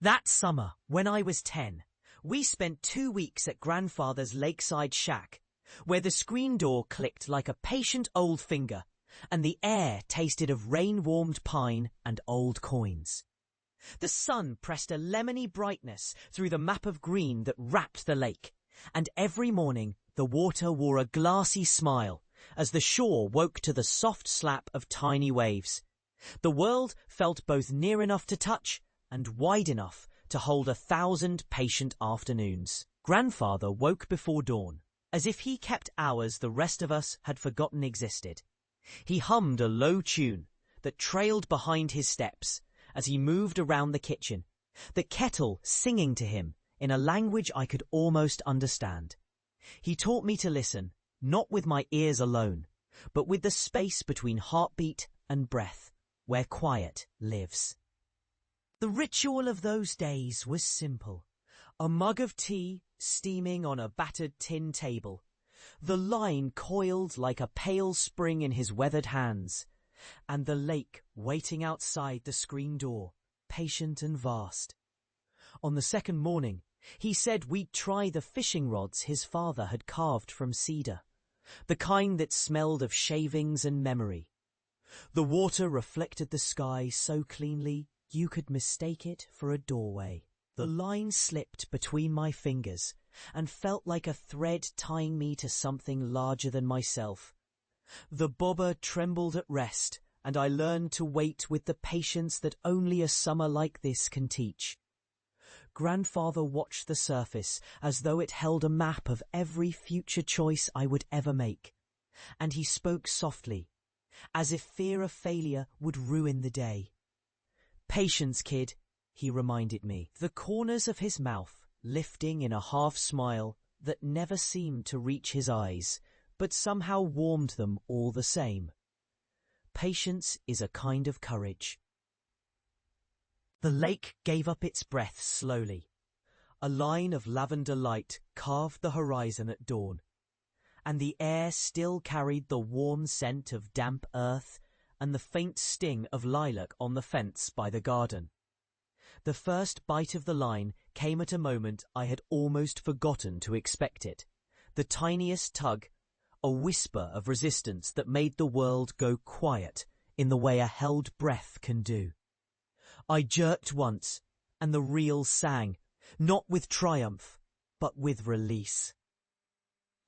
That summer, when I was 10, we spent 2 weeks at grandfather's lakeside shack, where the screen door clicked like a patient old finger, and the air tasted of rain-warmed pine and old coins. The sun pressed a lemony brightness through the map of green that wrapped the lake, and every morning the water wore a glassy smile as the shore woke to the soft slap of tiny waves. The world felt both near enough to touch and wide enough to hold 1,000 patient afternoons. Grandfather woke before dawn, as if he kept hours the rest of us had forgotten existed. He hummed a low tune that trailed behind his steps as he moved around the kitchen, the kettle singing to him in a language I could almost understand. He taught me to listen, not with my ears alone, but with the space between heartbeat and breath, where quiet lives. The ritual of those days was simple. A mug of tea steaming on a battered tin table, the line coiled like a pale spring in his weathered hands, and the lake waiting outside the screen door, patient and vast. On the second morning, he said we'd try the fishing rods his father had carved from cedar, the kind that smelled of shavings and memory. The water reflected the sky so cleanly you could mistake it for a doorway. The line slipped between my fingers and felt like a thread tying me to something larger than myself. The bobber trembled at rest, and I learned to wait with the patience that only a summer like this can teach. Grandfather watched the surface as though it held a map of every future choice I would ever make, and he spoke softly, as if fear of failure would ruin the day. "Patience, kid," he reminded me, the corners of his mouth lifting in a half-smile that never seemed to reach his eyes, but somehow warmed them all the same. Patience is a kind of courage. The lake gave up its breath slowly. A line of lavender light carved the horizon at dawn, and the air still carried the warm scent of damp earth and the faint sting of lilac on the fence by the garden. The first bite of the line came at a moment I had almost forgotten to expect it. The tiniest tug, a whisper of resistance that made the world go quiet in the way a held breath can do. I jerked once, and the reel sang, not with triumph, but with release.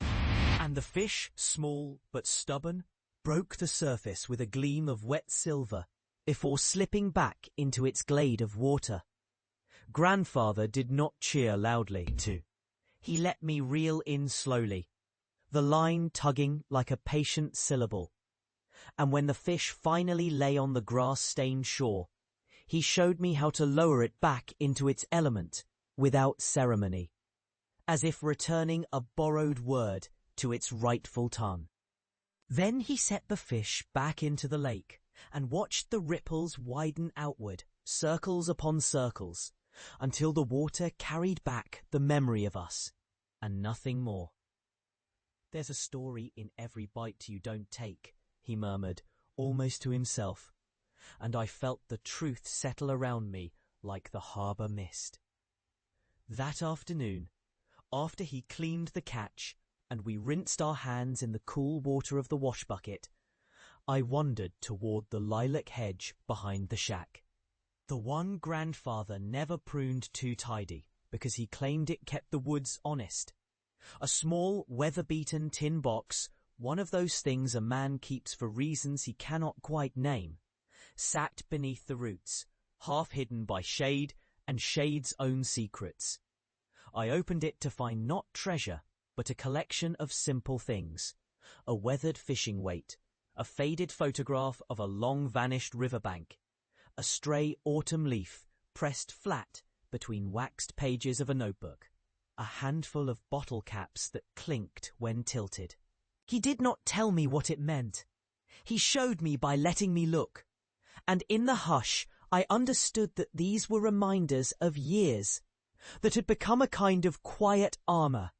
And the fish, small but stubborn, broke the surface with a gleam of wet silver before slipping back into its glade of water. Grandfather did not cheer loudly, too. He let me reel in slowly, the line tugging like a patient syllable. And when the fish finally lay on the grass-stained shore, he showed me how to lower it back into its element without ceremony, as if returning a borrowed word to its rightful tongue. Then he set the fish back into the lake and watched the ripples widen outward, circles upon circles, until the water carried back the memory of us, and nothing more. "There's a story in every bite you don't take," he murmured, almost to himself, and I felt the truth settle around me like the harbour mist. That afternoon, after he cleaned the catch and we rinsed our hands in the cool water of the wash bucket, I wandered toward the lilac hedge behind the shack. The one grandfather never pruned too tidy because he claimed it kept the woods honest. A small, weather-beaten tin box, one of those things a man keeps for reasons he cannot quite name, sat beneath the roots, half hidden by shade and shade's own secrets. I opened it to find not treasure, but a collection of simple things: a weathered fishing weight, a faded photograph of a long-vanished riverbank, a stray autumn leaf pressed flat between waxed pages of a notebook, a handful of bottle caps that clinked when tilted. He did not tell me what it meant. He showed me by letting me look, and in the hush I understood that these were reminders of years that had become a kind of quiet armour.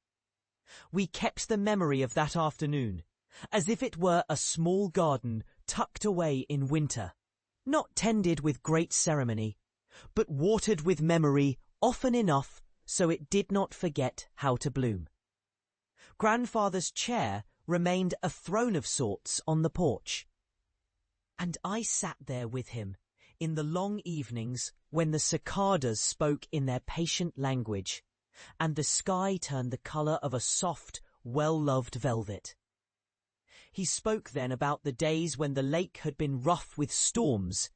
We kept the memory of that afternoon, as if it were a small garden tucked away in winter, not tended with great ceremony, but watered with memory often enough so it did not forget how to bloom. Grandfather's chair remained a throne of sorts on the porch, and I sat there with him in the long evenings when the cicadas spoke in their patient language, and the sky turned the colour of a soft, well-loved velvet. He spoke then about the days when the lake had been rough with storms,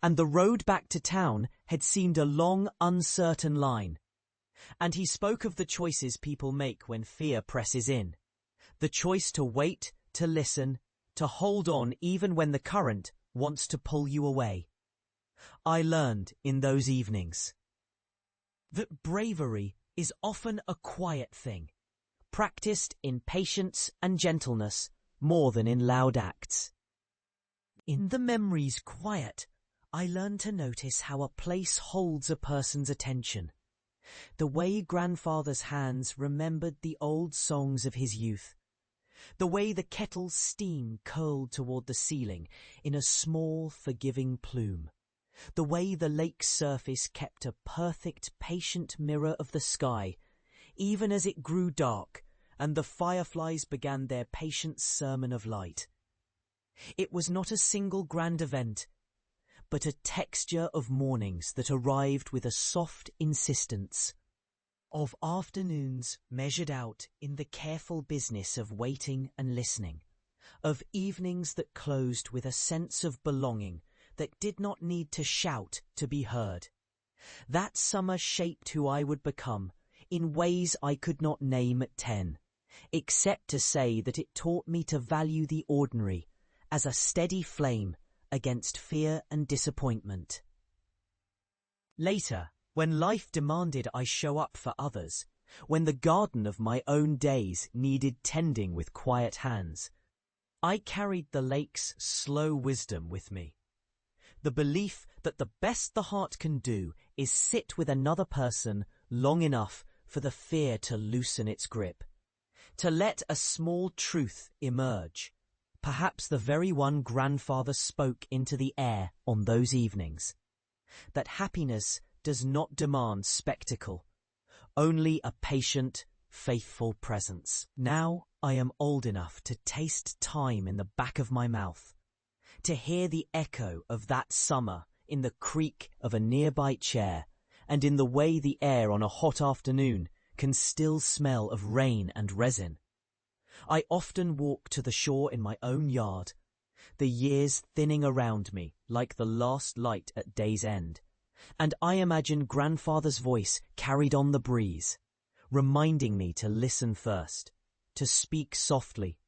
and the road back to town had seemed a long, uncertain line. And he spoke of the choices people make when fear presses in. The choice to wait, to listen, to hold on even when the current wants to pull you away. I learned in those evenings that bravery is often a quiet thing, practiced in patience and gentleness more than in loud acts. In the memory's quiet, I learned to notice how a place holds a person's attention. The way grandfather's hands remembered the old songs of his youth. The way the kettle's steam curled toward the ceiling in a small, forgiving plume. The way the lake's surface kept a perfect, patient mirror of the sky, even as it grew dark and the fireflies began their patient sermon of light. It was not a single grand event, but a texture of mornings that arrived with a soft insistence, of afternoons measured out in the careful business of waiting and listening, of evenings that closed with a sense of belonging that did not need to shout to be heard. That summer shaped who I would become in ways I could not name at 10, except to say that it taught me to value the ordinary as a steady flame against fear and disappointment. Later, when life demanded I show up for others, when the garden of my own days needed tending with quiet hands, I carried the lake's slow wisdom with me. The belief that the best the heart can do is sit with another person long enough for the fear to loosen its grip, to let a small truth emerge, perhaps the very one grandfather spoke into the air on those evenings, that happiness does not demand spectacle, only a patient, faithful presence. Now I am old enough to taste time in the back of my mouth, to hear the echo of that summer in the creak of a nearby chair and in the way the air on a hot afternoon can still smell of rain and resin. I often walk to the shore in my own yard, the years thinning around me like the last light at day's end, and I imagine grandfather's voice carried on the breeze, reminding me to listen first, to speak softly,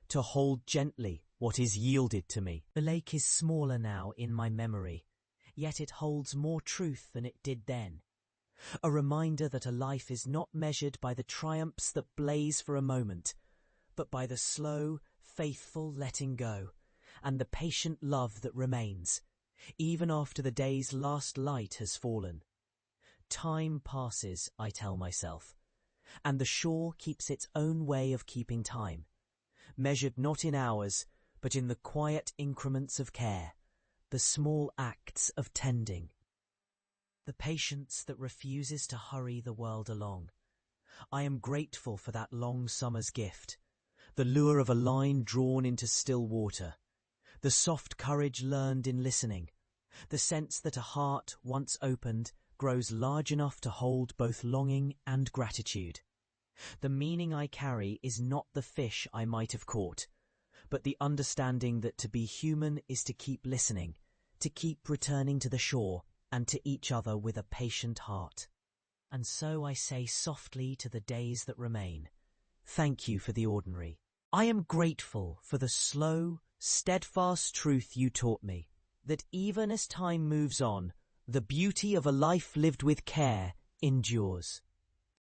to hold gently what is yielded to me. The lake is smaller now in my memory, yet it holds more truth than it did then. A reminder that a life is not measured by the triumphs that blaze for a moment, but by the slow, faithful letting go, and the patient love that remains, even after the day's last light has fallen. Time passes, I tell myself, and the shore keeps its own way of keeping time, measured not in hours, but in the quiet increments of care, the small acts of tending. The patience that refuses to hurry the world along. I am grateful for that long summer's gift, the lure of a line drawn into still water, the soft courage learned in listening, the sense that a heart once opened grows large enough to hold both longing and gratitude. The meaning I carry is not the fish I might have caught, but the understanding that to be human is to keep listening, to keep returning to the shore and to each other with a patient heart. And so I say softly to the days that remain, thank you for the ordinary. I am grateful for the slow, steadfast truth you taught me, that even as time moves on, the beauty of a life lived with care endures.